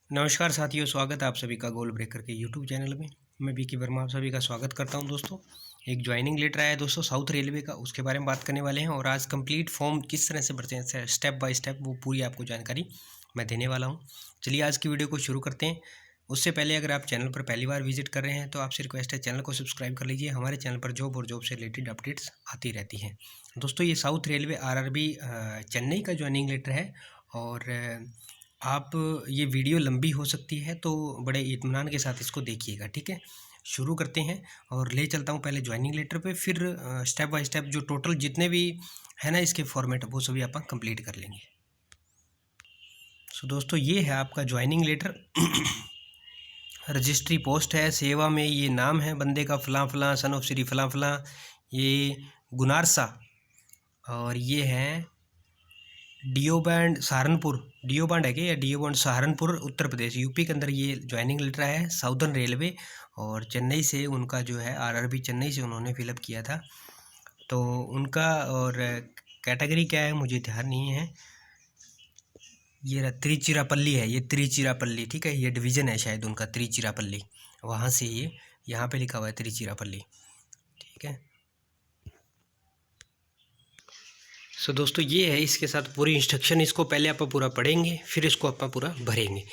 नमस्कार साथियों, स्वागत है आप सभी का गोल ब्रेकर के यूट्यूब चैनल में। मैं बीके वर्मा आप सभी का स्वागत करता हूं। दोस्तों, एक ज्वाइनिंग लेटर आया है दोस्तों साउथ रेलवे का, उसके बारे में बात करने वाले हैं। और आज कंप्लीट फॉर्म किस तरह से भरते हैं स्टेप बाय स्टेप, वो पूरी आपको जानकारी मैं देने वाला हूँ। चलिए आज की वीडियो को शुरू करते हैं। उससे पहले अगर आप चैनल पर पहली बार विजिट कर रहे हैं तो आपसे रिक्वेस्ट है चैनल को सब्सक्राइब कर लीजिए। हमारे चैनल पर जॉब और जॉब से रिलेटेड अपडेट्स आती रहती हैं। दोस्तों, ये साउथ रेलवे आरआरबी चेन्नई का ज्वाइनिंग लेटर है। और आप ये वीडियो लंबी हो सकती है तो बड़े इत्मीनान के साथ इसको देखिएगा, ठीक है। शुरू करते हैं और ले चलता हूँ पहले ज्वाइनिंग लेटर पे, फिर स्टेप बाय स्टेप जो टोटल जितने भी है ना इसके फॉर्मेट वो सभी आप कंप्लीट कर लेंगे। सो दोस्तों, ये है आपका ज्वाइनिंग लेटर। रजिस्ट्री पोस्ट है, सेवा में ये नाम है बंदे का फलां फलां, सन ऑफ श्री फलां फलां, ये गुनारसा। और ये है डीओ बैंड सहारनपुर, डीओ बैंड है क्या, या डीओ बैंड सहारनपुर उत्तर प्रदेश यूपी के अंदर ये ज्वाइनिंग लेटर है साउदर्न रेलवे। और चेन्नई से उनका जो है आरआरबी चेन्नई से उन्होंने फिलअप किया था। तो उनका और कैटेगरी क्या है मुझे ध्यान नहीं है। ये तिरुचिरापल्ली है, ये तिरुचिरापल्ली, ठीक है। ये डिवीज़न है शायद उनका तिरुचिरापल्ली, वहाँ से ये यहाँ पे लिखा हुआ है तिरुचिरापल्ली, ठीक है। सो दोस्तों, ये है इसके साथ पूरी इंस्ट्रक्शन। इसको पहले आप पूरा पढ़ेंगे, फिर इसको आप पूरा भरेंगे।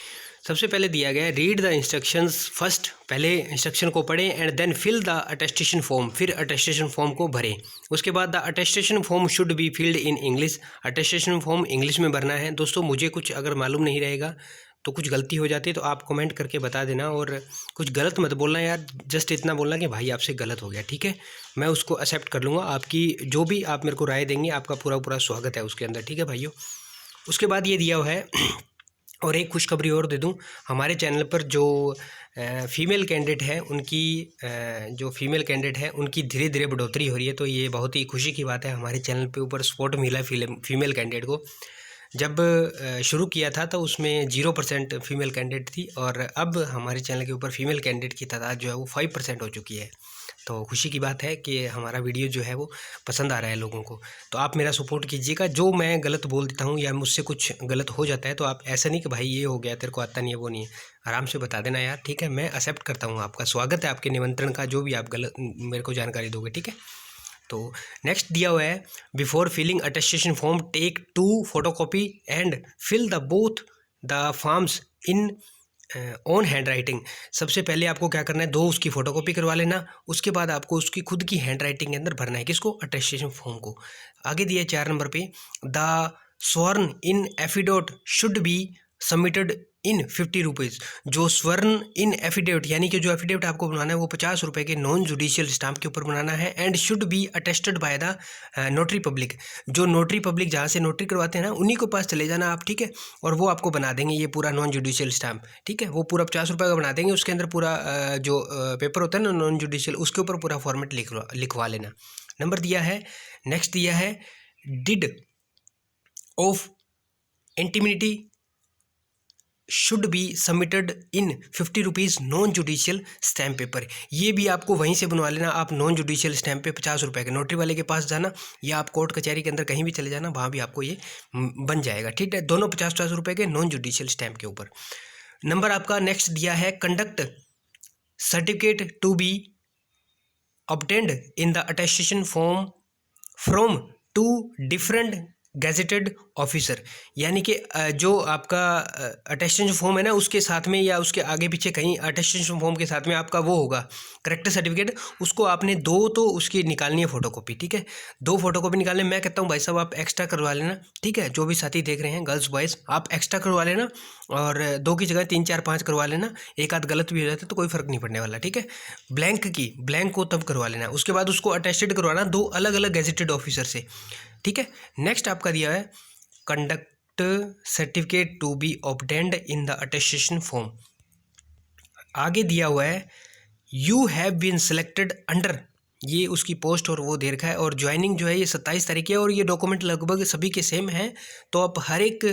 सबसे पहले दिया गया है रीड द इंस्ट्रक्शंस फर्स्ट, पहले इंस्ट्रक्शन को पढ़ें and then fill the attestation form, फिर अटेस्टेशन फॉर्म को भरें। उसके बाद the attestation form should be filled in English, attestation form English में भरना है। दोस्तों, मुझे कुछ अगर मालूम नहीं रहेगा तो कुछ गलती हो जाती है तो आप कमेंट करके बता देना। और कुछ गलत मत बोलना यार, जस्ट इतना बोलना कि भाई आपसे गलत हो गया, ठीक है। मैं उसको एक्सेप्ट कर लूँगा, आपकी जो भी आप मेरे को राय देंगे आपका पूरा पूरा स्वागत है उसके अंदर, ठीक है भाइयों। उसके बाद ये दिया हुआ है और एक खुशखबरी और दे दूं, हमारे चैनल पर जो फीमेल कैंडिडेट है उनकी धीरे धीरे बढ़ोतरी हो रही है। तो ये बहुत ही खुशी की बात है, हमारे चैनल पे ऊपर सपोर्ट मिला है फीमेल कैंडिडेट को। जब शुरू किया था तो उसमें 0% फीमेल कैंडिडेट थी, और अब हमारे चैनल के ऊपर फीमेल कैंडिडेट की तादाद जो है वो 5% हो चुकी है। तो खुशी की बात है कि हमारा वीडियो जो है वो पसंद आ रहा है लोगों को। तो आप मेरा सपोर्ट कीजिएगा। जो मैं गलत बोल देता हूँ या मुझसे कुछ गलत हो जाता है तो आप ऐसा नहीं कि भाई ये हो गया तेरे को आता नहीं है, वो नहीं है, आराम से बता देना यार, ठीक है। मैं एक्सेप्ट करता हूँ, आपका स्वागत है, आपके निमंत्रण का, जो भी आप गलत मेरे को जानकारी दोगे, ठीक है। तो नेक्स्ट दिया हुआ है before filling attestation form take 2 photocopy and fill the both the forms in on hand writing. सबसे पहले आपको क्या करना है, 2 उसकी फ़ोटोकॉपी करवा लेना। उसके बाद आपको उसकी खुद की हैंड राइटिंग के अंदर भरना है, किसको, अटेस्टेशन फॉर्म को। आगे दिया 4 नंबर पे, the sworn in affidavit should be submitted in 50 rupees. जो स्वर्ण इन एफिडेविट यानी कि जो एफिडेविट आपको बनाना है वो 50 रुपये के नॉन जुडिशियल स्टाम्प के ऊपर बनाना है। And should be attested by the notary public. जो नोटरी पब्लिक जहाँ से नोटरी करवाते हैं ना उन्हीं के पास चले जाना आप, ठीक है। और वो आपको बना देंगे ये पूरा नॉन जुडिशियल स्टाम्प, ठीक है। वो पूरा 50 रुपये का बना देंगे, उसके अंदर पूरा जो पेपर होता है ना नॉन जुडिशियल, उसके ऊपर पूरा फॉर्मेट लिखवा लेना। नंबर दिया है, नेक्स्ट दिया है deed of indemnity should be submitted in 50 rupees non judicial stamp paper. ये भी आपको वहीं से बनवा लेना। आप नॉन जुडिशियल स्टैम्प पे 50 रुपये के नोटरी वाले के पास जाना, या आप कोर्ट कचहरी के अंदर कहीं भी चले जाना, वहाँ भी आपको ये बन जाएगा, ठीक है। दोनों 50-50 रुपये के नॉन जुडिशियल स्टैम्प के ऊपर। नंबर आपका नेक्स्ट दिया है conduct certificate to be obtained in the attestation form from 2 different gazetted officer. यानी कि जो आपका अटेस्टेशन फॉर्म है ना उसके साथ में या उसके आगे पीछे कहीं अटेस्टेशन फॉर्म के साथ में आपका वो होगा करेक्टर सर्टिफिकेट, उसको आपने 2 तो उसकी निकालनी है फोटोकॉपी, ठीक है। 2 फोटोकॉपी निकालने, मैं कहता हूँ भाई साहब आप एक्स्ट्रा करवा लेना, ठीक है। जो भी साथी देख रहे हैं गर्ल्स बॉयज़, आप एक्स्ट्रा करवा लेना, और 2 की जगह 3 4 5 करवा लेना। एक आध गलत भी हो जाता है तो कोई फ़र्क नहीं पड़ने वाला, ठीक है। ब्लैंक को तब करवा लेना, उसके बाद उसको अटेस्टेड करवाना 2 अलग अलग गैजेटेड ऑफिसर से, ठीक है। नेक्स्ट आपका दिया है conduct certificate to be obtained in the attestation form. आगे दिया हुआ है you have been selected under, ये उसकी पोस्ट और वो दे रखा है। और ज्वाइनिंग जो है ये 27 तारीख है, और ये डॉक्यूमेंट लगभग सभी के सेम हैं। तो आप हर एक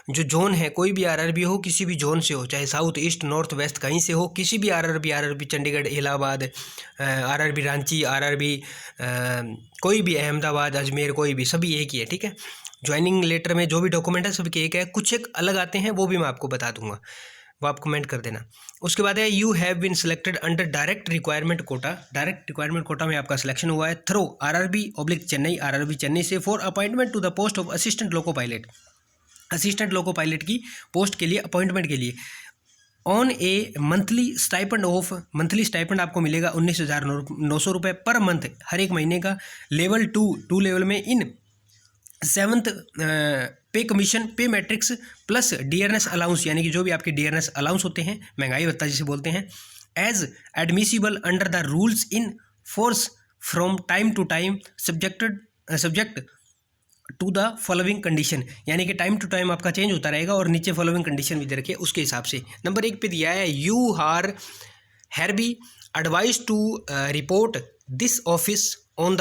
जो जोन है, कोई भी आरआरबी हो, किसी भी जोन से हो, चाहे साउथ ईस्ट नॉर्थ वेस्ट कहीं से हो, किसी भी RRB Chandigarh Allahabad, RRB Ranchi, RRB कोई भी अहमदाबाद अजमेर, कोई भी, सभी एक ही है, ठीक है। ज्वाइनिंग लेटर में जो भी डॉक्यूमेंट है सभी के एक है, कुछ एक अलग आते हैं वो भी मैं आपको बता दूंगा। वो आप कमेंट कर देना। उसके बाद है you have been selected under direct requirement quota. Direct requirement quota में आपका सिलेक्शन हुआ है थ्रू RRB/चेन्नई, RRB चेन्नई से for appointment to the post of assistant loco pilot. Assistant loco pilot की पोस्ट के लिए अपॉइंटमेंट के लिए ऑन ए मंथली स्टाइपेंड आपको मिलेगा 19,900 रुपये पर मंथ, हर एक महीने का। लेवल 2 लेवल में इन 7th pay commission pay matrix plus DNS allowance, यानी कि जो भी आपके DNS अलाउंस होते हैं, महंगाई भत्ता जिसे बोलते हैं, as admissible under the rules in force from time to time subject to the following condition, यानी कि टाइम टू टाइम आपका चेंज होता रहेगा और नीचे फॉलोइंग कंडीशन भी दे रखी है उसके हिसाब से। नंबर 1 पे दिया है you are hereby advise to report this office on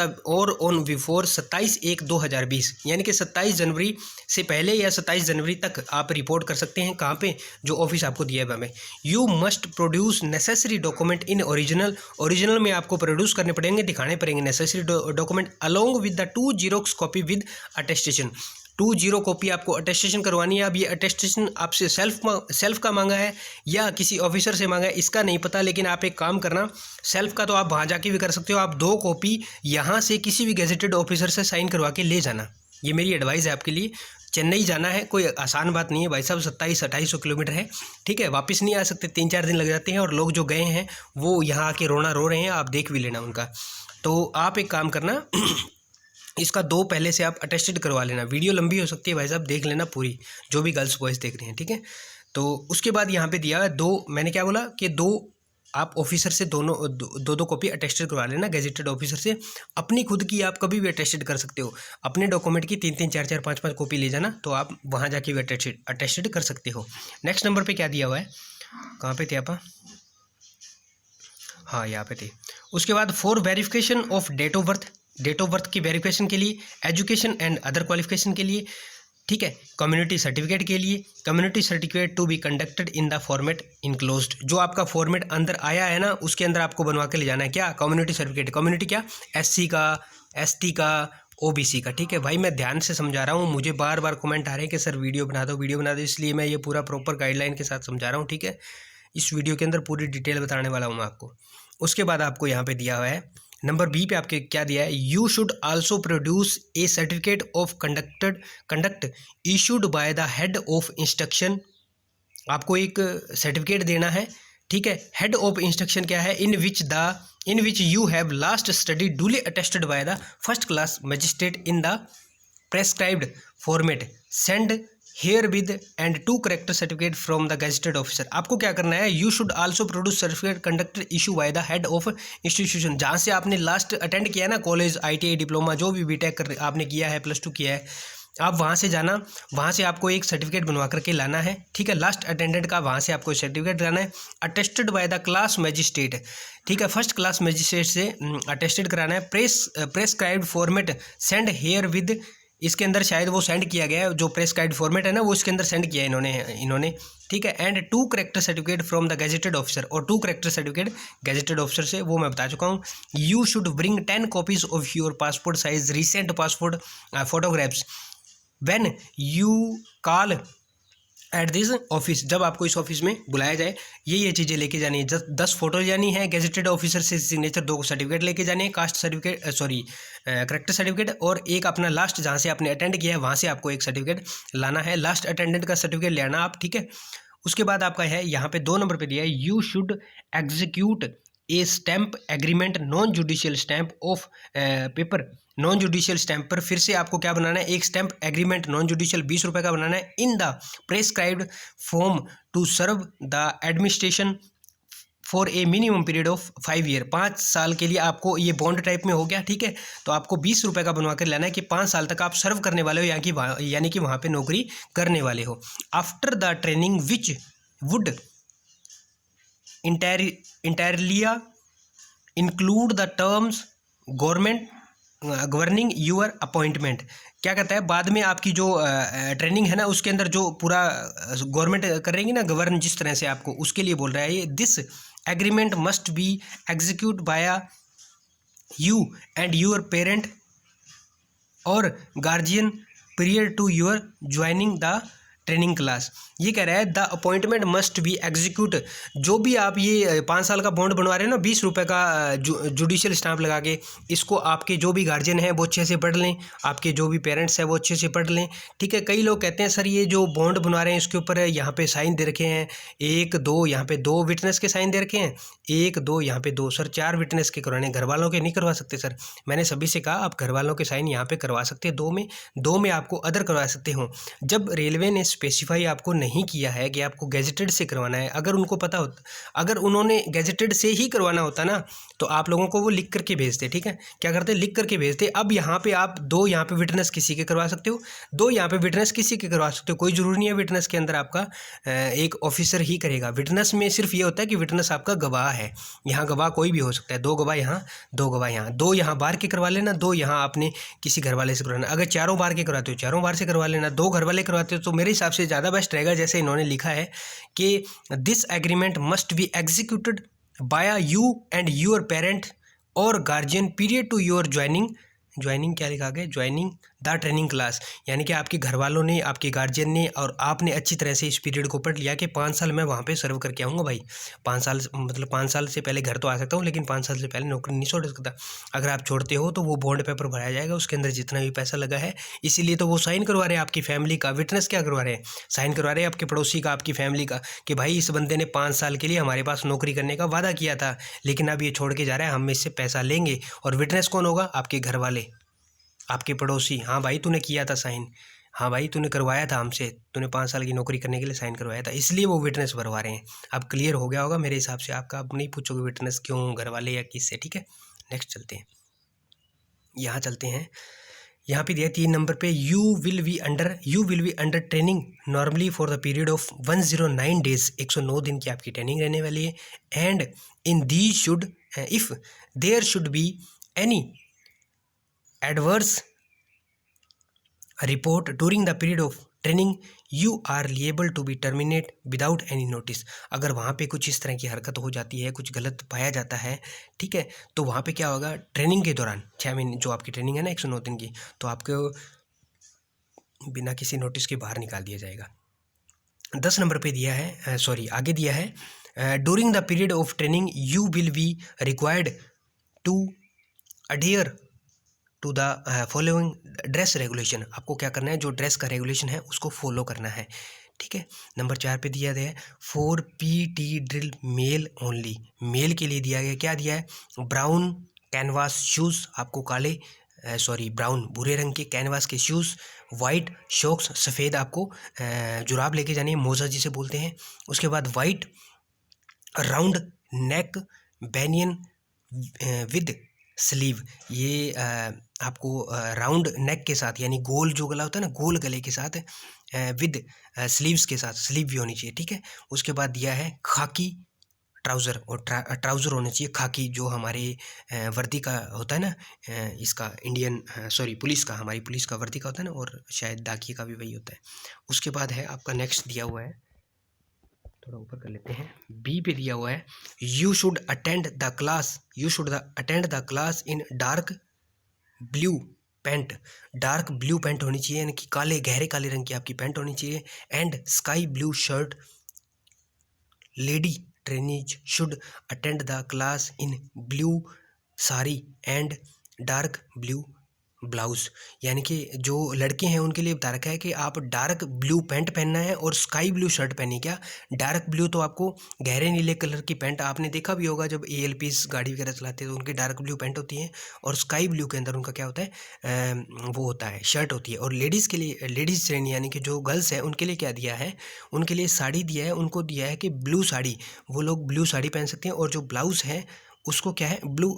before 27/1/2020, यानी कि 27 जनवरी से पहले या 27 जनवरी तक आप रिपोर्ट कर सकते हैं। कहाँ पे? जो ऑफिस आपको दिया है हमें। You must produce necessary document in original में आपको प्रोड्यूस करने पड़ेंगे, दिखाने पड़ेंगे necessary document along with the 2 xerox copy with attestation. 2 zero copy आपको अटेस्टेशन करवानी है। अब ये अटेस्टेशन आपसे सेल्फ का मांगा है या किसी ऑफिसर से मांगा है, इसका नहीं पता, लेकिन आप एक काम करना, सेल्फ का तो आप वहाँ जाके भी कर सकते हो, आप 2 कॉपी यहाँ से किसी भी गेजेटेड ऑफिसर से साइन करवा के ले जाना। ये मेरी एडवाइस है आपके लिए। चेन्नई जाना है, कोई आसान बात नहीं है भाई साहब, 2700-2800 किलोमीटर है, ठीक है। वापस नहीं आ सकते, 3-4 दिन लग जाते हैं, और लोग जो गए हैं वो यहाँ आके रोना रो रहे हैं, आप देख भी लेना उनका। तो आप एक काम करना इसका 2 पहले से आप अटेस्टेड करवा लेना। वीडियो लंबी हो सकती है भाई साहब, देख लेना पूरी, जो भी गर्ल्स बॉयज़ देख रहे हैं, ठीक है। तो उसके बाद यहाँ पे दिया 2, मैंने क्या बोला कि 2 आप ऑफिसर से दो कॉपी अटेस्टेड करवा लेना, गेजेटेड ऑफिसर से। अपनी खुद की आप कभी भी अटेस्टेड कर सकते हो, अपने डॉक्यूमेंट की 3-3, 4-4, 5-5 कॉपी ले जाना, तो आप वहाँ जाके भी अटेस्टेड कर सकते हो। नेक्स्ट नंबर पर क्या दिया हुआ है, कहाँ पे थे आप? हाँ, यहाँ पे थे। उसके बाद for verification of date of birth की वेरिफिकेशन के लिए, एजुकेशन एंड अदर क्वालिफिकेशन के लिए, ठीक है, कम्युनिटी सर्टिफिकेट के लिए, community certificate to be conducted in the format enclosed. जो आपका फॉर्मेट अंदर आया है ना, उसके अंदर आपको बनवा के ले जाना है। क्या? Community certificate. कम्युनिटी क्या? SC का, ST का, OBC का, ठीक है भाई। मैं ध्यान से समझा रहा हूँ, मुझे बार बार कमेंट आ रहे हैं कि सर वीडियो बना दो, इसलिए मैं ये पूरा प्रॉपर गाइडलाइन के साथ समझा रहा हूँ, ठीक है। इस वीडियो के अंदर पूरी डिटेल बताने वाला हूँ मैं आपको। उसके बाद आपको यहाँ पे दिया हुआ है नंबर B पे आपके क्या दिया है, you should also produce A certificate of conduct issued by the head of instruction. आपको एक सर्टिफिकेट देना है, ठीक है। हेड ऑफ इंस्ट्रक्शन क्या है? In which you have last study duly attested by the first class magistrate in the prescribed format send herewith and 2 character certificate from the gazetted officer. आपको क्या करना है, you should also produce certificate conducted issue by the head of institution. जहाँ से आपने last attend किया है ना, कॉलेज, ITI, डिप्लोमा, जो भी BTech आपने किया है, +2 किया है, आप वहाँ से जाना, वहाँ से आपको एक सर्टिफिकेट बनवा करके लाना है, ठीक है। लास्ट अटेंडेंट का वहाँ से आपको सर्टिफिकेट लाना है, attested by the class magistrate, ठीक है। फर्स्ट क्लास मजिस्ट्रेट से अटेस्टेड कराना है। Prescribed format send here with, इसके अंदर शायद वो सेंड किया गया है, जो प्रेस्क्राइब्ड फॉर्मेट है ना, वो इसके अंदर सेंड किया है इन्होंने, ठीक है। And 2 character certificate from the gazetted officer, और 2 करेक्टर सर्टिफिकेट गेजेटेड ऑफिसर से, वो मैं बता चुका हूँ। You should bring 10 copies of your passport size recent passport photographs when you call at this office. जब आपको इस ऑफिस में बुलाया जाए, ये चीज़ें लेके जानी है। 10 फोटो जानी है, गेजेटेड ऑफिसर से सिग्नेचर, 2 सर्टिफिकेट लेके जाने हैं, कास्ट सर्टिफिकेट, करेक्टर सर्टिफिकेट, और एक अपना लास्ट जहाँ से आपने अटेंड किया है वहाँ से आपको एक सर्टिफिकेट लाना है, लास्ट अटेंडेंट का सर्टिफिकेट ले आना आप, ठीक है। उसके बाद आपका है यहाँ पे 2 नंबर पे दिया है, you should execute A stamp agreement non judicial stamp of paper. Non judicial stamp पर फिर से आपको क्या बनाना है, एक स्टैम्प एग्रीमेंट नॉन जुडिशियल 20 रुपये का बनाना है, in the prescribed form to serve the administration for a minimum period of 5 year. 5 साल के लिए आपको, ये बॉन्ड टाइप में हो गया, ठीक है। तो आपको 20 रुपये का बनवा कर लाना है कि 5 साल तक आप सर्व करने वाले हो, यानी कि वहाँ पे नौकरी करने वाले हो। After the training which would entirely include the terms governing your appointment. क्या कहता है, बाद में आपकी जो ट्रेनिंग है ना, उसके अंदर जो पूरा गवर्नमेंट करेंगी ना, गवर्न जिस तरह से आपको, उसके लिए बोल रहा है ये। This agreement must be execute by you and your parent और guardian prior to your joining the training class. ये कह रहा है the appointment must be execute. जो भी आप ये 5 साल का बॉन्ड बनवा रहे हैं ना 20 रुपये का जुडिशियल स्टाम्प लगा के, इसको आपके जो भी गार्जियन है वो अच्छे से पढ़ लें, आपके जो भी पेरेंट्स हैं वो अच्छे से पढ़ लें, ठीक है। कई लोग कहते हैं सर ये जो बॉन्ड बनवा रहे हैं इसके ऊपर यहाँ पे साइन दे रखे हैं 1 2, यहाँ पे 2 विटनेस के साइन दे रखे हैं 1 2, यहाँ पे 2। सर 4 विटनेस के करवाने, घर वालों के नहीं करवा सकते सर। मैंने सभी से कहा आप घर वालों के साइन यहाँ पे करवा सकते हैं 2 में आपको अदर करवा सकते हो। जब रेलवे ने स्पेसिफाई आपको नहीं किया है कि आपको गैजेटेड से करवाना है, अगर उनको पता होता, अगर उन्होंने गैजेटेड से ही करवाना होता ना तो आप लोगों को वो लिख करके भेजते, ठीक है। क्या करते, लिख करके भेजते। अब यहाँ पे आप 2 यहाँ पे विटनेस किसी के करवा सकते हो, 2 यहाँ पे विटनेस किसी के करवा सकते हो। कोई जरूरी नहीं है विटनेस के अंदर आपका एक ऑफिसर ही करेगा। विटनेस में सिर्फ ये होता है कि विटनेस आपका गवाह है, यहाँ गवाह कोई भी हो सकता है। 2 गवाह यहाँ, 2 गवाह यहाँ, 2 यहाँ बाहर के करवा लेना, 2 यहाँ आपने किसी घर वाले से करवाना। अगर चारों बाहर के करवाते हो चारों बाहर से करवा लेना, 2 घर वाले करवाते हो तो मेरे हिसाब से ज़्यादा बेस्ट रहेगा। जैसे इन्होंने लिखा है कि this agreement must be executed by you and your parent और guardian period to your joining क्या लिखा गया, ज्वाइनिंग द ट्रेनिंग क्लास। यानी कि आपके घर वालों ने, आपके गार्जियन ने और आपने अच्छी तरह से इस पीरियड को पढ़ लिया कि 5 साल मैं वहाँ पे सर्व करके आऊँगा भाई। 5 साल मतलब 5 साल से पहले घर तो आ सकता हूँ लेकिन 5 साल से पहले नौकरी नहीं छोड़ सकता। अगर आप छोड़ते हो तो वो बॉन्ड पेपर भराया जाएगा, उसके अंदर जितना भी पैसा लगा है, इसीलिए तो वो साइन करवा रहे हैं आपकी फैमिली का। विटनेस क्या करवा रहे हैं, साइन करवा रहे हैं आपके पड़ोसी का, आपकी फैमिली का, कि भाई इस बंदे ने 5 साल के लिए हमारे पास नौकरी करने का वादा किया था लेकिन अब ये छोड़ के जा रहा है, हम इससे पैसा लेंगे। और विटनेस कौन होगा, आपके घर वाले, आपके पड़ोसी। हाँ भाई तूने किया था साइन, हाँ भाई तूने करवाया था हमसे, तूने 5 साल की नौकरी करने के लिए साइन करवाया था, इसलिए वो विटनेस भरवा रहे हैं। अब क्लियर हो गया होगा मेरे हिसाब से आपका। अब नहीं पूछोगे विटनेस क्यों, घर वाले या किससे, ठीक है। नेक्स्ट चलते हैं, यहाँ चलते हैं। यहाँ पे दिया 3 नंबर पे, you will be under training normally for the period of 109 days. 109 दिन की आपकी ट्रेनिंग रहने वाली है। And in the should if there should be any adverse report during the period of training you are liable to be terminate without any notice। अगर वहाँ पे कुछ इस तरह की हरकत हो जाती है, कुछ गलत पाया जाता है, ठीक है, तो वहाँ पे क्या होगा, ट्रेनिंग के दौरान 6 महीने जो आपकी ट्रेनिंग है ना 109 दिन की, तो आपको बिना किसी नोटिस के बाहर निकाल दिया जाएगा। 10 नंबर पे दिया है, सॉरी आगे दिया है, during the period of training you will be required to adhere to the following dress regulation. आपको क्या करना है, जो ड्रेस का रेगुलेशन है उसको फॉलो करना है, ठीक है। नंबर 4 पे दिया गया है, for PT drill male only. Male के लिए दिया गया, क्या दिया है, ब्राउन कैनवास शूज़, आपको काले ब्राउन भूरे रंग के कैनवास के शूज़, वाइट शॉक्स, सफ़ेद आपको जुराब लेके जानी है, मोजा जिसे बोलते हैं। उसके बाद white round neck banyan with sleeve, ये आपको राउंड नेक के साथ, यानी गोल जो गला होता है ना, गोल गले के साथ विद स्लीव्स के साथ, स्लीव भी होनी चाहिए, ठीक है। उसके बाद दिया है खाकी ट्राउज़र, और ट्राउज़र होने चाहिए खाकी, जो हमारे वर्दी का होता है ना, इसका इंडियन पुलिस का, हमारी पुलिस का वर्दी का होता है ना, और शायद डाकिये का भी वही होता है। उसके बाद है आपका नेक्स्ट दिया हुआ है, थोड़ा ऊपर कर लेते हैं, बी पे दिया हुआ है, you should attend the class in dark blue pant. Dark blue pant होनी चाहिए, यानी कि काले गहरे काले रंग की आपकी पैंट होनी चाहिए। And sky blue shirt. Lady trainees should attend the class in blue sari and dark blue blouse. यानी कि जो लड़के हैं उनके लिए बता रखा है कि आप डार्क ब्लू पैंट पहनना है और स्काई ब्लू शर्ट पहनी। क्या डार्क ब्लू तो आपको गहरे नीले कलर की पैंट, आपने देखा भी होगा जब ALPs गाड़ी वगैरह चलाते हैं तो उनकी डार्क ब्लू पैंट होती है, और स्काई ब्लू के अंदर उनका क्या होता है, वो होता है शर्ट होती है। और लेडीज़ के लिए, लेडीज़ श्रेणी यानी कि जो गर्ल्स हैं उनके लिए क्या दिया है, उनके लिए साड़ी दिया है, उनको दिया है कि ब्लू साड़ी, वो लोग ब्लू साड़ी पहन सकते हैं। और जो ब्लाउज़ है उसको क्या है, ब्लू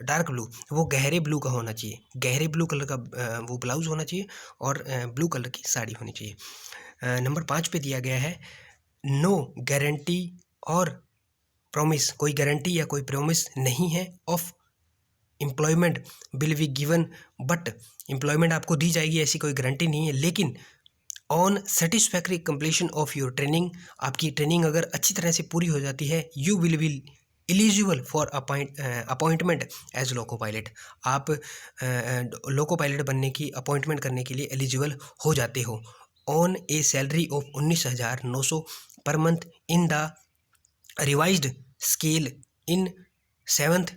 डार्क ब्लू, वो गहरे ब्लू का होना चाहिए, गहरे ब्लू कलर का वो ब्लाउज़ होना चाहिए, और ब्लू कलर की साड़ी होनी चाहिए। नंबर 5 पे दिया गया है, नो गारंटी और प्रॉमिस, कोई गारंटी या कोई प्रॉमिस नहीं है of employment will be given, but employment आपको दी जाएगी ऐसी कोई गारंटी नहीं है, लेकिन on satisfactory completion of your training, आपकी ट्रेनिंग अगर अच्छी तरह से पूरी हो जाती है, you will be eligible for appointment as loco pilot, आप लोको पायलट बनने की, अपॉइंटमेंट करने के लिए एलिजिबल हो जाते हो। On A salary of 19,900 per month in the revised scale in 7th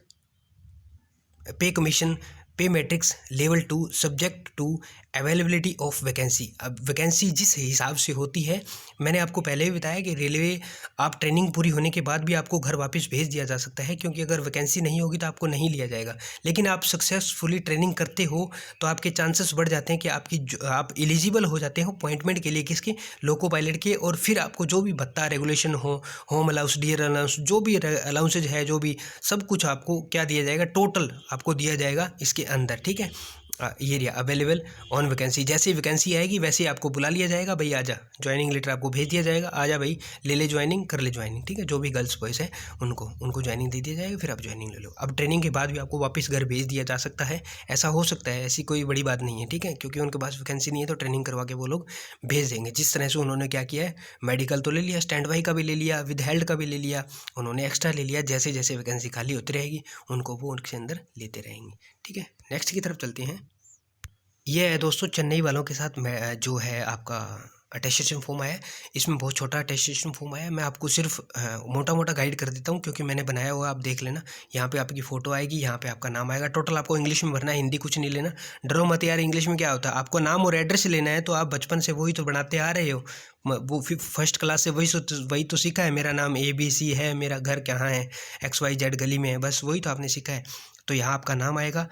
pay commission pay matrix level 2 subject to availability of vacancy. अब वैकेंसी जिस हिसाब से होती है, मैंने आपको पहले भी बताया कि रेलवे आप ट्रेनिंग पूरी होने के बाद भी आपको घर वापस भेज दिया जा सकता है, क्योंकि अगर वैकेंसी नहीं होगी तो आपको नहीं लिया जाएगा। लेकिन आप सक्सेसफुली ट्रेनिंग करते हो तो आपके चांसेस बढ़ जाते हैं कि आप एलिजिबल हो जाते हो अपॉइंटमेंट के लिए, किसके, लोको पायलट के। और फिर आपको जो भी भत्ता रेगुलेशन हो, होम अलाउंस, डियर अलाउंस, जो भी अलाउंसेज है, जो भी सब कुछ आपको क्या दिया जाएगा, टोटल आपको दिया जाएगा इसके अंदर, ठीक है। ये रहा अवेलेबल ऑन वैकेंसी। जैसे ही वैकेंसी आएगी वैसे ही आपको बुला लिया जाएगा, भाई आजा, ज्वाइनिंग लेटर आपको भेज दिया जाएगा, आजा भाई ले ले ज्वाइनिंग, कर ले ज्वाइनिंग, ठीक है। जो भी गर्ल्स बॉयज़ है उनको ज्वाइनिंग दे दिया जाएगा, फिर आप ज्वाइनिंग ले लो। अब ट्रेनिंग के बाद भी आपको वापस घर भेज दिया जा सकता है, ऐसा हो सकता है, ऐसी कोई बड़ी बात नहीं है, ठीक है। क्योंकि उनके पास वैकेंसी नहीं है तो ट्रेनिंग करवा के वो लोग भेज देंगे। जिस तरह से उन्होंने क्या किया है, मेडिकल तो ले लिया, स्टैंड बाई का भी ले लिया, विद हेल्थ का भी ले लिया, उन्होंने एक्स्ट्रा ले लिया। जैसे जैसे वैकेंसी खाली होती रहेगी उनको वो उनके अंदर लेते रहेंगे, ठीक है। नेक्स्ट की तरफ चलते हैं। ये है दोस्तों चेन्नई वालों के साथ जो है आपका अटेस्टेशन फॉर्म आया है। इसमें बहुत छोटा अटेस्टेशन फॉर्म आया है, मैं आपको सिर्फ मोटा मोटा गाइड कर देता हूँ, क्योंकि मैंने बनाया हुआ, आप देख लेना। यहाँ पे आपकी फ़ोटो आएगी, यहाँ पे आपका नाम आएगा। टोटल आपको इंग्लिश में भरना है, हिंदी कुछ नहीं लेना। डरो मत यार, इंग्लिश में क्या होता है, आपको नाम और एड्रेस लेना है, तो आप बचपन से वही तो बनाते आ रहे हो, वो फर्स्ट क्लास से वही तो सीखा है। मेरा नाम ABC है, मेरा घर कहाँ है, XYZ गली में है, बस वही तो आपने सीखा है। तो यहाँ आपका नाम आएगा,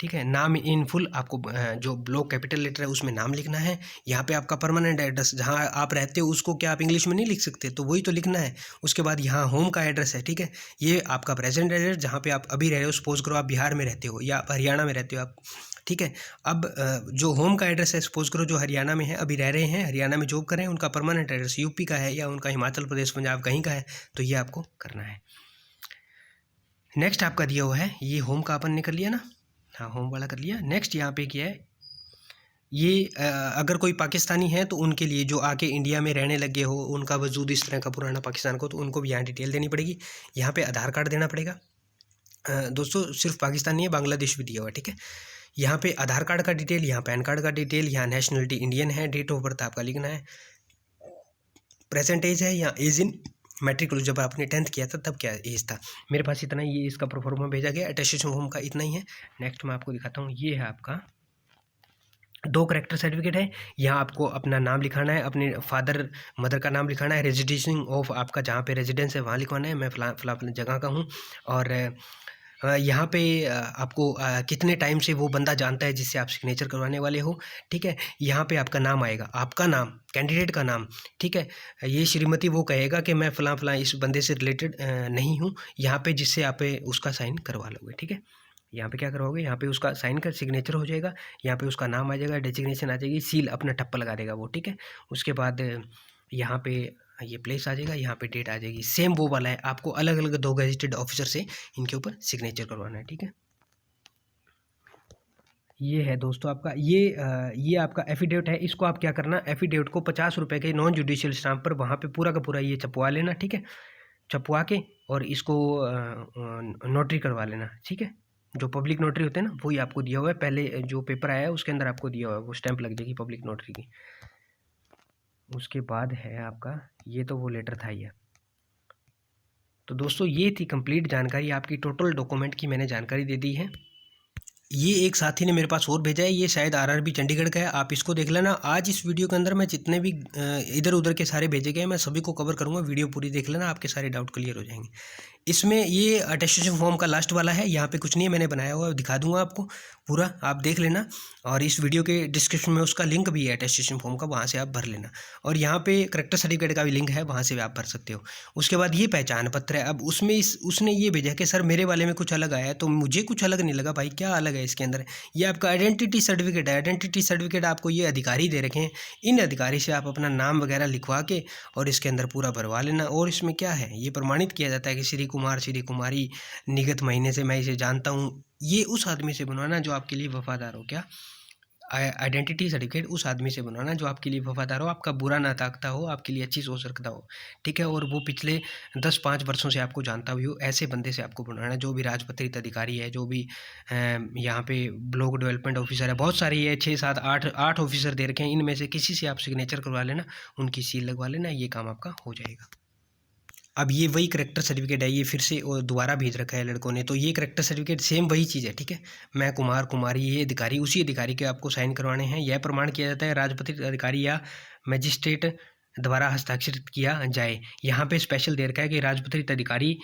ठीक है। नाम इन फुल आपको जो ब्लॉक कैपिटल लेटर है उसमें नाम लिखना है। यहाँ पे आपका परमानेंट एड्रेस जहाँ आप रहते हो उसको क्या आप इंग्लिश में नहीं लिख सकते, तो वही तो लिखना है। उसके बाद यहाँ होम का एड्रेस है, ठीक है। ये आपका प्रेजेंट एड्रेस जहाँ पे आप अभी रह रहे हो। सपोज करो आप बिहार में रहते हो या आप हरियाणा में रहते हो आप, ठीक है। अब जो होम का एड्रेस है, सपोज करो जो हरियाणा में है, अभी रह रहे हैं, हरियाणा में जॉब कर रहे हैं, उनका परमानेंट एड्रेस यूपी का है या उनका हिमाचल प्रदेश, पंजाब कहीं का है, तो ये आपको करना है। नेक्स्ट आपका दिया हुआ है, ये होम का अपन ने कर लिया ना, हाँ होम वाला कर लिया। नेक्स्ट यहाँ पे क्या है, ये अगर कोई पाकिस्तानी है तो उनके लिए, जो आके इंडिया में रहने लगे हो, उनका वजूद इस तरह का पुराना पाकिस्तान को, तो उनको भी यहाँ डिटेल देनी पड़ेगी। यहाँ पे आधार कार्ड देना पड़ेगा। दोस्तों सिर्फ पाकिस्तान नहीं है, बांग्लादेश भी दिया हुआ है, ठीक है। यहाँ पे आधार कार्ड का डिटेल, यहाँ पैन कार्ड का डिटेल, यहाँ नेशनलिटी इंडियन है, डेट ऑफ बर्थ आपका लिखना है, प्रेजेंट एज है, यहाँ एज इन मैट्रिकुलर, जब आपने 10th किया था तब क्या एज था। मेरे पास इतना ही, ये इसका प्रोफार्मा भेजा गया, अटेस्टेशन फॉर्म का इतना ही है। नेक्स्ट मैं आपको दिखाता हूँ, ये है आपका 2 करेक्टर सर्टिफिकेट है। यहाँ आपको अपना नाम लिखाना है, अपने फादर मदर का नाम लिखाना है, रेजिडेंसिंग ऑफ आपका जहाँ पे रेजिडेंस है वहाँ लिखवाना है, मैं फला जगह का हूँ। और यहाँ पे आपको कितने टाइम से वो बंदा जानता है जिससे आप सिग्नेचर करवाने वाले हो, ठीक है। यहाँ पे आपका नाम आएगा, आपका नाम, कैंडिडेट का नाम, ठीक है। ये श्रीमती वो कहेगा कि मैं फ़लाँ इस बंदे से रिलेटेड नहीं हूँ, यहाँ पे जिससे आप उसका साइन करवा लोगे, ठीक है। यहाँ पे क्या करवाओगे, यहाँ पे उसका साइन का सिग्नेचर हो जाएगा, यहाँ पे उसका नाम आ जाएगा, डेजिग्नेशन आ जाएगी, सील अपना ठप्पा लगा देगा वो, ठीक है। उसके बाद यहाँ पे ये प्लेस आ जाएगा, यहाँ पे डेट आ जाएगी, सेम वो वाला है। आपको अलग अलग 2 गजेटेड ऑफिसर से इनके ऊपर सिग्नेचर करवाना है, ठीक है। ये है दोस्तों आपका, ये आपका एफिडेविट है। इसको आप क्या करना, एफिडेविट को 50 रुपये के नॉन जुडिशियल स्टाम्प पर वहाँ पे पूरा का पूरा ये छपवा लेना, ठीक है। छपवा के और इसको नोटरी करवा लेना, ठीक है। जो पब्लिक नोटरी होते हैं ना, वही आपको दिया हुआ है। पहले जो पेपर आया है उसके अंदर आपको दिया हुआ है, वो स्टैंप लग जाएगी पब्लिक नोटरी की। उसके बाद है आपका, ये तो वो लेटर था ये। तो दोस्तों ये थी कंप्लीट जानकारी, आपकी टोटल डॉक्यूमेंट की मैंने जानकारी दे दी है। ये एक साथी ने मेरे पास और भेजा है, ये शायद RRB चंडीगढ़ का है, आप इसको देख लेना। आज इस वीडियो के अंदर मैं जितने भी इधर उधर के सारे भेजे गए मैं सभी को कवर करूँगा, वीडियो पूरी देख लेना, आपके सारे डाउट क्लियर हो जाएंगे। इसमें ये अटेस्टेशन फॉर्म का लास्ट वाला है, यहाँ पे कुछ नहीं है, मैंने बनाया हुआ दिखा दूंगा आपको पूरा, आप देख लेना। और इस वीडियो के डिस्क्रिप्शन में उसका लिंक भी है अटेस्टेशन फॉर्म का, वहाँ से आप भर लेना। और यहाँ पे करेक्टर सर्टिफिकेट का भी लिंक है, वहाँ से भी आप भर सकते हो। उसके बाद ये पहचान पत्र है। अब उसमें उसने ये भेजा कि सर मेरे वाले में कुछ अलग आया है, तो मुझे कुछ अलग नहीं लगा, भाई क्या अलग है इसके अंदर। ये आपका आइडेंटिटी सर्टिफिकेट है। आइडेंटिटी सर्टिफिकेट आपको ये अधिकारी दे रखे हैं, इन अधिकारी से आप अपना नाम वगैरह लिखवा के और इसके अंदर पूरा भरवा लेना। और इसमें क्या है, ये प्रमाणित किया जाता है कि श्री कुमार श्री कुमारी निगत महीने से मैं इसे जानता हूँ। ये उस आदमी से बनवाना जो आपके लिए वफादार हो। क्या आइडेंटिटी सर्टिफिकेट उस आदमी से बनवाना जो आपके लिए वफादार हो, आपका बुरा ना ताकता हो, आपके लिए अच्छी सोच रखता हो, ठीक है, और वो पिछले 10-5 वर्षों से आपको जानता भी हो, ऐसे बंदे से आपको बनवाना है। जो भी राजपत्रित अधिकारी है, जो भी यहाँ पे ब्लॉक डेवलपमेंट ऑफिसर है, बहुत सारी है, 6, 7, 8 ऑफिसर दे रखे हैं, इनमें से किसी से आप सिग्नेचर करवा लेना, उनकी सील लगवा लेना, ये काम आपका हो जाएगा। अब ये वही करेक्टर सर्टिफिकेट है, ये फिर से और दोबारा भेज रखा है लड़कों ने, तो ये करेक्टर सर्टिफिकेट सेम वही चीज़ है, ठीक है। मैं कुमार कुमारी, ये अधिकारी उसी अधिकारी के आपको साइन करवाने हैं। यह प्रमाण किया जाता है राजपत्रित अधिकारी या मजिस्ट्रेट द्वारा हस्ताक्षरित किया जाए। यहाँ पे स्पेशल दे रखा है कि राजपत्रित अधिकारी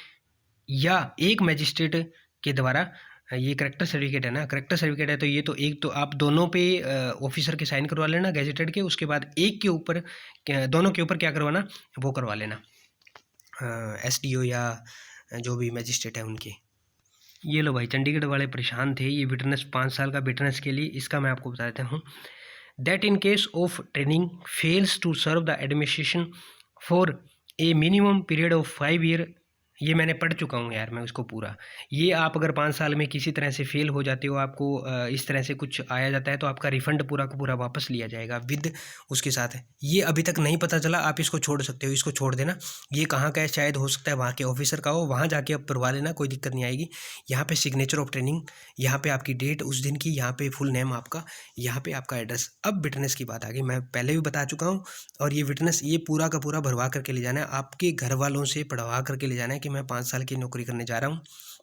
या एक मजिस्ट्रेट के द्वारा ये करेक्टर सर्टिफिकेट है ना, करेक्टर सर्टिफिकेट है, तो ये तो एक तो आप दोनों पे ऑफिसर के साइन करवा लेना गैजेटेड के, उसके बाद एक के ऊपर दोनों के ऊपर क्या करवाना, वो करवा लेना SDO या जो भी मजिस्ट्रेट है उनके। ये लो भाई, चंडीगढ़ वाले परेशान थे, ये विटनेस 5 साल का विटनेस के लिए, इसका मैं आपको बता देता हूँ। That in case of training fails to serve the administration for a minimum period of 5 year, ये मैंने पढ़ चुका हूँ यार मैं उसको पूरा। ये आप अगर 5 साल में किसी तरह से फेल हो जाते हो, आपको इस तरह से कुछ आया जाता है, तो आपका रिफंड पूरा का पूरा वापस लिया जाएगा विद उसके साथ। ये अभी तक नहीं पता चला, आप इसको छोड़ सकते हो, इसको छोड़ देना। ये कहाँ का है, शायद हो सकता है वहाँ के ऑफिसर का हो, वहाँ जाके आप करवा लेना, कोई दिक्कत नहीं आएगी। यहाँ पे सिग्नेचर ऑफ ट्रेनिंग, यहाँ पे आपकी डेट उस दिन की, यहाँ पे फुल नेम आपका, यहाँ पे आपका एड्रेस। अब विटनेस की बात आ गई, मैं पहले भी बता चुका हूँ, और ये विटनेस ये पूरा का पूरा भरवा करके ले जाना है, आपके घर वालों से पढ़वा करके ले जाना है कि मैं 5 साल की नौकरी करने जा रहा हूँ।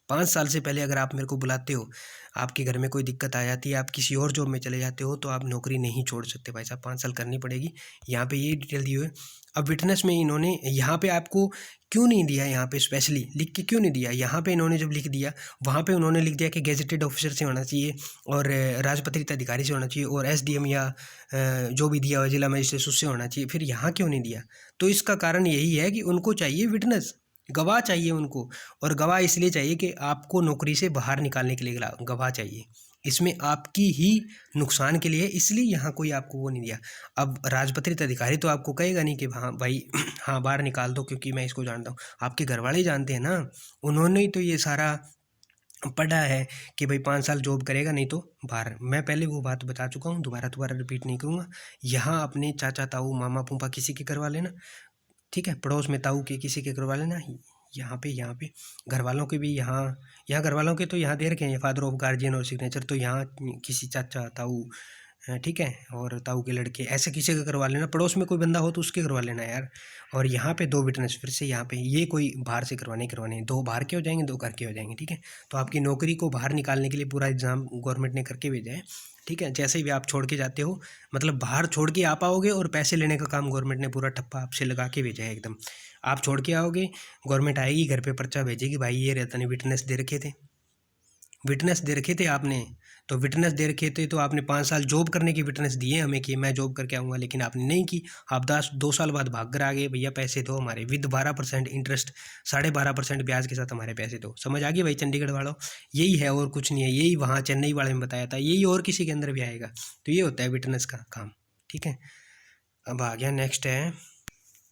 5 साल से पहले अगर आप मेरे को बुलाते हो, आपके घर में कोई दिक्कत आ जाती है, आप किसी और जॉब में चले जाते हो, तो आप नौकरी नहीं छोड़ सकते भाई साहब, 5 साल करनी पड़ेगी। यहाँ पे ये डिटेल दी हुई है। अब विटनेस में इन्होंने यहाँ पे आपको क्यों नहीं दिया, यहाँ पे स्पेशली लिख के क्यों नहीं दिया, यहाँ पे इन्होंने जब लिख दिया, वहाँ पे उन्होंने लिख दिया कि गेजेटेड ऑफिसर से होना चाहिए और राजपत्रित अधिकारी से होना चाहिए और SDM या जो भी दिया हुआ जिला मजिस्ट्रेट उससे होना चाहिए, फिर यहाँ क्यों नहीं दिया? तो इसका कारण यही है कि उनको चाहिए विटनेस, गवाह चाहिए उनको, और गवाह इसलिए चाहिए कि आपको नौकरी से बाहर निकालने के लिए गवाह चाहिए, इसमें आपकी ही नुकसान के लिए, इसलिए यहाँ कोई आपको वो नहीं दिया। अब राजपत्रित अधिकारी तो आपको कहेगा नहीं कि हाँ भाई हाँ बाहर निकाल दो क्योंकि मैं इसको जानता हूँ, आपके घर वाले जानते हैं ना, उन्होंने ही तो ये सारा पढ़ा है कि भाई 5 साल जॉब करेगा नहीं तो बाहर। मैं पहले वो बात बता चुका हूँ, दोबारा रिपीट नहीं करूँगा। यहाँ अपने चाचा ताऊ मामा फूफा किसी के करवा लेना, ठीक है, पड़ोस में ताऊ के किसी के करवा लेना। यहाँ पे घर वालों के भी यहाँ घर वालों के तो यहाँ दे रखे हैं फादर ऑफ गार्जियन और सिग्नेचर, तो यहाँ किसी चाचा ताऊ ठीक है, और ताऊ के लड़के ऐसे किसी का करवा लेना, पड़ोस में कोई बंदा हो तो उसके करवा लेना यार। और यहाँ पे 2 विटनेस फिर से, यहाँ पे ये कोई बाहर से करवाने 2 बाहर के हो जाएंगे, 2 घर के हो जाएंगे, ठीक है। तो आपकी नौकरी को बाहर निकालने के लिए पूरा एग्ज़ाम गवर्नमेंट ने करके भेजा है, ठीक है। जैसे ही आप छोड़ के जाते हो, मतलब बाहर छोड़ के आ पाओगे, और पैसे लेने का काम गवर्नमेंट ने पूरा ठप्पा आपसे लगा के भेजा है एकदम। आप छोड़ के आओगे, गवर्नमेंट आएगी घर पे पर्चा भेजेगी, भाई ये रहता नहीं, विटनेस दे रखे थे, विटनेस दे रखे थे आपने, तो विटनेस दे रखे थे तो आपने 5 साल जॉब करने की विटनेस दी है हमें कि मैं जॉब करके आऊँगा, लेकिन आपने नहीं की। आप 2 साल बाद भाग कर आ गए, भैया पैसे दो हमारे विद 12% इंटरेस्ट, 12.5% ब्याज के साथ हमारे पैसे दो। समझ आ गई भाई चंडीगढ़ वालों, यही है और कुछ नहीं है, यही वहाँ चेन्नई वाले में बताया था, यही और किसी के अंदर भी आएगा। तो ये होता है विटनेस का काम, ठीक है। अब आ गया नेक्स्ट है,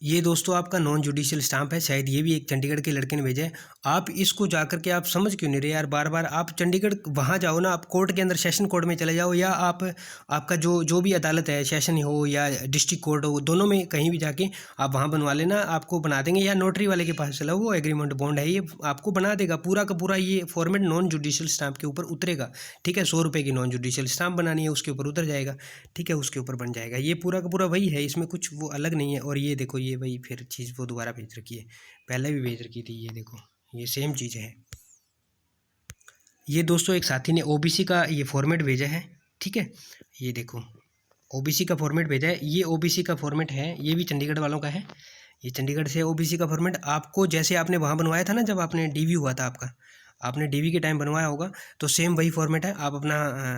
ये दोस्तों आपका नॉन जुडिशियल स्टाम्प है, शायद ये भी एक चंडीगढ़ के लड़के ने भेजा है। आप इसको जा करके आप समझ क्यों नहीं रहे यार, बार बार आप चंडीगढ़ वहाँ जाओ ना, आप कोर्ट के अंदर सेशन कोर्ट में चले जाओ, या आप आपका जो भी अदालत है, सेशन हो या डिस्ट्रिक्ट कोर्ट हो, दोनों में कहीं भी जाके आप वहाँ बनवा लेना, आपको बना देंगे। या नोटरी वाले के पास चला, वो एग्रीमेंट बॉन्ड है, ये आपको बना देगा पूरा का पूरा। ये फॉर्मेट नॉन जुडिशियल स्टाम्प के ऊपर उतरेगा, ठीक है। 100 रुपये की नॉन जुडिशियल स्टाम्प बनानी है, उसके ऊपर उतर जाएगा, ठीक है, उसके ऊपर बन जाएगा। ये पूरा का पूरा वही है, इसमें कुछ वो अलग नहीं है। और ये देखो, ये वही फिर चीज़ वो दोबारा भेज रखी है, पहले भी भेज रखी थी, ये देखो ये सेम चीज़ है। ये दोस्तों एक साथी ने OBC का ये फॉर्मेट भेजा है, ठीक है, ये देखो OBC का फॉर्मेट भेजा है, ये OBC का फॉर्मेट है, ये भी चंडीगढ़ वालों का है, ये चंडीगढ़ से OBC का फॉर्मेट आपको जैसे आपने वहाँ बनवाया था ना, जब आपने DV हुआ था आपका, आपने DV के टाइम बनवाया होगा, तो सेम वही फॉर्मेट है। आप अपना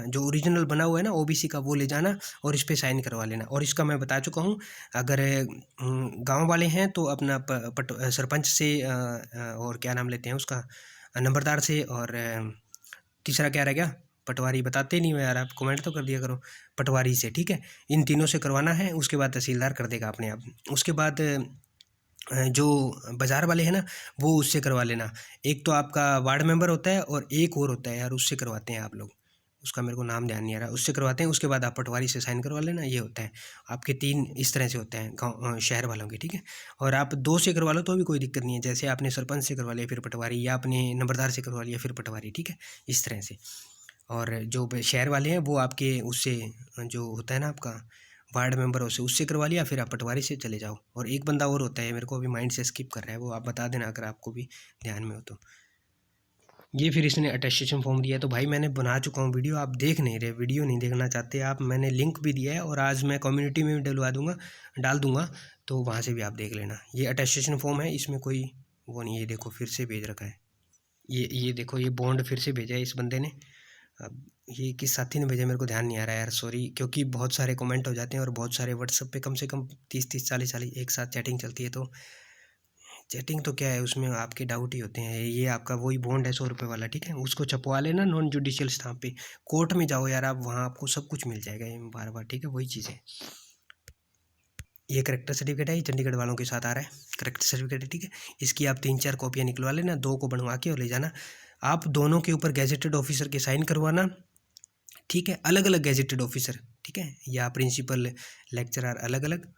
जो ओरिजिनल बना हुआ है ना OBC का, वो ले जाना और इस पर साइन करवा लेना। और इसका मैं बता चुका हूँ, अगर गांव वाले हैं तो अपना सरपंच से और क्या नाम लेते हैं उसका, नंबरदार से, और तीसरा क्या रह गया, पटवारी, बताते नहीं हो यार आप, कमेंट तो कर दिया करो, पटवारी से, ठीक है। इन तीनों से करवाना है, उसके बाद तहसीलदार कर देगा अपने आप। उसके बाद जो बाज़ार वाले हैं ना, वो उससे करवा लेना। एक तो आपका वार्ड मेंबर होता है और एक और होता है यार, उससे करवाते हैं आप लोग, उसका मेरे को नाम ध्यान नहीं आ रहा, उससे करवाते हैं। उसके बाद आप पटवारी से साइन करवा लेना। ये होता है आपके 3 इस तरह से होते हैं गाँव शहर वालों के, ठीक है। और आप 2 से करवा लो तो भी कोई दिक्कत नहीं है, जैसे आपने सरपंच से करवा लिया फिर पटवारी, या आपने नंबरदार से करवा लिया फिर पटवारी, ठीक है, इस तरह से। और जो शहर वाले हैं वो आपके उससे जो होता है ना आपका वार्ड मेंबर, उससे करवा लिया, फिर आप पटवारी से चले जाओ। और एक बंदा और होता है, मेरे को अभी माइंड से स्किप कर रहा है, वो आप बता देना अगर आपको भी ध्यान में हो तो। ये फिर इसने अटेस्टेशन फॉर्म दिया है, तो भाई मैंने बना चुका हूँ वीडियो, आप देख नहीं रहे, वीडियो नहीं देखना चाहते आप, मैंने लिंक भी दिया है और आज मैं कम्युनिटी में भी डाल दूँगा, तो वहाँ से भी आप देख लेना। ये अटेस्टेशन फॉर्म है, इसमें कोई वो नहीं है। देखो फिर से भेज रखा है, ये देखो, ये बॉन्ड फिर से भेजा है इस बंदे ने। अब ये किस साथी ने भेजा मेरे को ध्यान नहीं आ रहा है यार, सॉरी, क्योंकि बहुत सारे कमेंट हो जाते हैं और बहुत सारे व्हाट्सएप पे कम से कम 30-30 40-40 एक साथ चैटिंग चलती है। तो चैटिंग तो क्या है, उसमें आपके डाउट ही होते हैं। ये आपका वही बॉन्ड है 100 रुपये वाला, ठीक है, उसको छपवा लेना नॉन जुडिशियल स्टाम्प पे। कोर्ट में जाओ यार आप, वहाँ आपको सब कुछ मिल जाएगा बार बार, ठीक है, वही चीज़ है। ये करेक्टर सर्टिफिकेट है, ये चंडीगढ़ वालों के साथ आ रहा है, करेक्टर सर्टिफिकेट है, ठीक है। इसकी आप 3-4 कॉपियाँ निकलवा लेना, 2 को बनवा के और ले जाना। आप दोनों के ऊपर गैजेटेड ऑफिसर के साइन करवाना, ठीक है, अलग अलग गैजेटेड ऑफिसर, ठीक है, या प्रिंसिपल लेक्चरर अलग अलग।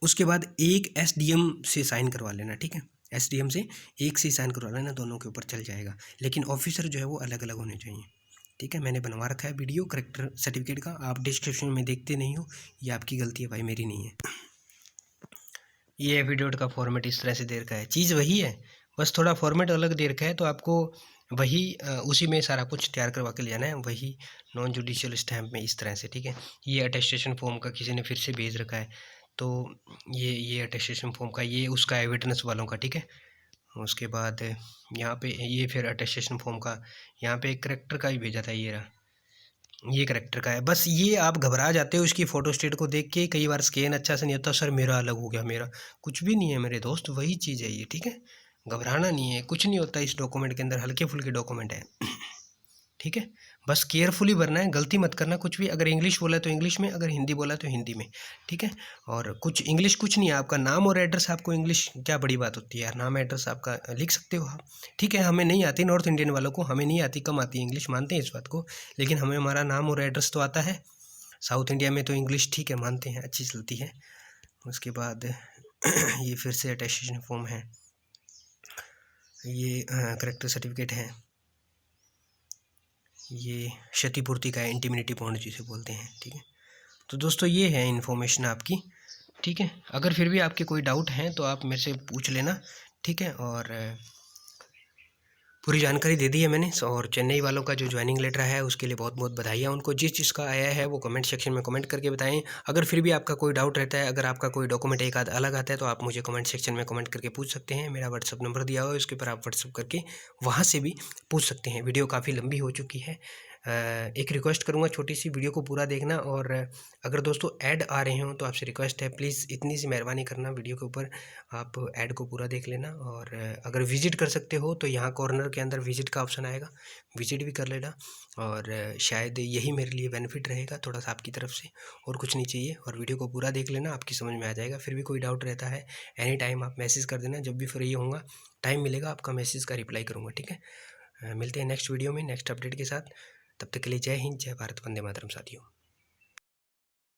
उसके बाद एक एसडीएम से साइन करवा लेना, ठीक है, एसडीएम से एक से साइन करवा लेना, दोनों के ऊपर चल जाएगा, लेकिन ऑफिसर जो है वो अलग अलग होने चाहिए, ठीक है। मैंने बनवा रखा है वीडियो करेक्टर सर्टिफिकेट का, आप डिस्क्रिप्शन में देखते नहीं हो, ये आपकी गलती है भाई, मेरी नहीं है। ये एफिडेविट का फॉर्मेट इस तरह से दे रखा है, चीज़ वही है, बस थोड़ा फॉर्मेट अलग दे रखा है, तो आपको वही उसी में सारा कुछ तैयार करवा के ले जाना है, वही नॉन जुडिशियल स्टैम्प में इस तरह से, ठीक है। ये अटेस्टेशन फॉर्म का किसी ने फिर से भेज रखा है, तो ये अटेस्टेशन फॉर्म का, ये उसका है विटनेस वालों का, ठीक है। उसके बाद यहाँ पे ये फिर अटेस्टेशन फॉर्म का, यहाँ पे एक करेक्टर का ही भेजा था, ये रहा, ये करेक्टर का है। बस ये आप घबरा जाते हो इसकी फ़ोटो स्टेट को देख के, कई बार स्कैन अच्छा से नहीं होता, सर मेरा अलग हो गया, मेरा कुछ भी नहीं है मेरे दोस्त, वही चीज़ है ये, ठीक है। घबराना नहीं है, कुछ नहीं होता इस डॉक्यूमेंट के अंदर, हल्के फुल्के डॉक्यूमेंट है, ठीक है। बस केयरफुली भरना है, गलती मत करना कुछ भी, अगर इंग्लिश बोला तो इंग्लिश में, अगर हिंदी बोला तो हिंदी में, ठीक है। और कुछ इंग्लिश कुछ नहीं है, आपका नाम और एड्रेस, आपको इंग्लिश क्या बड़ी बात होती है यार, नाम एड्रेस आपका लिख सकते हो आप, ठीक है। हमें नहीं आती, नॉर्थ इंडियन वालों को हमें नहीं आती, कम आती है इंग्लिश, मानते हैं इस बात को, लेकिन हमें हमारा नाम और एड्रेस तो आता है। साउथ इंडिया में तो इंग्लिश ठीक है, मानते हैं, अच्छी चलती है। उसके बाद ये फिर से अटेस्टेशन फॉर्म है, ये करेक्टर सर्टिफिकेट है, ये क्षतिपूर्ति का है, इंटिमिनिटी बॉन्ड जिसे बोलते हैं, ठीक है। तो दोस्तों ये है इन्फॉर्मेशन आपकी, ठीक है। अगर फिर भी आपके कोई डाउट हैं तो आप मेरे से पूछ लेना, ठीक है। और पूरी जानकारी दे दी है मैंने। और चेन्नई वालों का जो ज्वाइनिंग लेटर है उसके लिए बहुत बहुत बधाई है उनको, जिस चीज़ का आया है वो कमेंट सेक्शन में कमेंट करके बताएं। अगर फिर भी आपका कोई डाउट रहता है, अगर आपका कोई डॉक्यूमेंट एक आध अलग आता है, तो आप मुझे कमेंट सेक्शन में कमेंट करके पूछ सकते हैं। मेरा व्हाट्सअप नंबर दिया हुआ है, उसके ऊपर आप व्हाट्सअप करके वहाँ से भी पूछ सकते हैं। वीडियो काफ़ी लंबी हो चुकी है, एक रिक्वेस्ट करूँगा छोटी सी, वीडियो को पूरा देखना। और अगर दोस्तों ऐड आ रहे हों तो आपसे रिक्वेस्ट है, प्लीज़ इतनी सी मेहरबानी करना, वीडियो के ऊपर आप ऐड को पूरा देख लेना। और अगर विज़िट कर सकते हो तो यहाँ कॉर्नर के अंदर विज़िट का ऑप्शन आएगा, विज़िट भी कर लेना। और शायद यही मेरे लिए बेनिफिट रहेगा थोड़ा सा आपकी तरफ से, और कुछ नहीं चाहिए। और वीडियो को पूरा देख लेना, आपकी समझ में आ जाएगा। फिर भी कोई डाउट रहता है एनी टाइम आप मैसेज कर देना, जब भी फ्री होऊंगा, टाइम मिलेगा, आपका मैसेज का रिप्लाई करूँगा, ठीक है। मिलते हैं नेक्स्ट वीडियो में नेक्स्ट अपडेट के साथ, तब तक के लिए जय हिंद, जय भारत, वंदे मातरम साथियों।